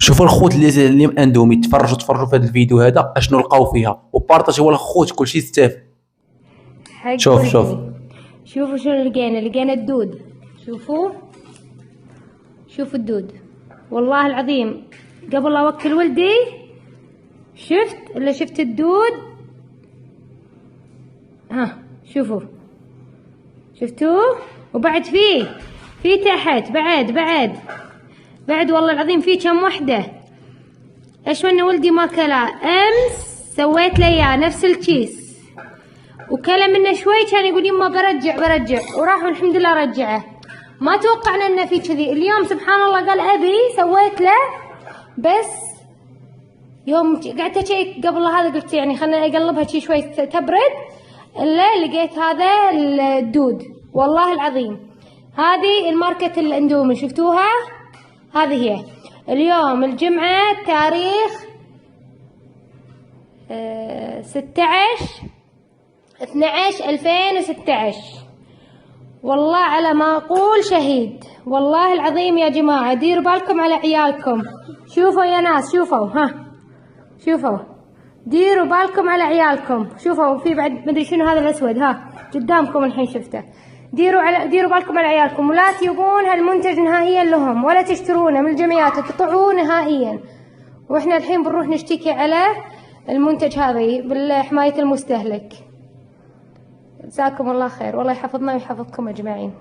شوفوا الخوت اللي عندهم يتفرجوا في هذا الفيديو هذا اشنو لقاو فيها، وبارطاجيوها للخوت كلشي يستافد. حق شوف ولدي. شوف شوفوا شنو لقينا الدود. شوفوا الدود، والله العظيم قبل لا اوكل ولدي شفت الدود. ها شفتوه؟ وبعد في تحت بعد والله العظيم في كم وحده. اشمن ولدي ما كلا. امس سويت له اياه نفس الكيس وكلا منه شوي، كان يقول يما برجع، وراح والحمد لله رجعه. ما توقعنا انه في كذي. اليوم سبحان الله قال ابي، سويت له. بس يوم قعدت اشيك قبل هذا قلت يعني خلنا اقلبها شوي تبرد، الا لقيت هذا الدود. والله العظيم هذه الماركة الاندومي، شفتوها؟ هذه هي. اليوم الجمعة تاريخ 16/12/2016. والله على ما اقول شهيد. والله العظيم يا جماعة ديروا بالكم على عيالكم. شوفوا يا ناس، شوفوا ديروا بالكم على عيالكم. شوفوا في بعد مدري شنو هذا الاسود قدامكم الحين شفته. ديروا بالكم على عيالكم، ولا تجيبون هالمنتج نهائيا لهم، ولا تشترونه من الجمعيات، تقطعوه نهائيا. واحنا الحين بنروح نشتكي على المنتج هذا بالحماية المستهلك. جزاكم الله خير، والله يحفظنا ويحفظكم اجمعين.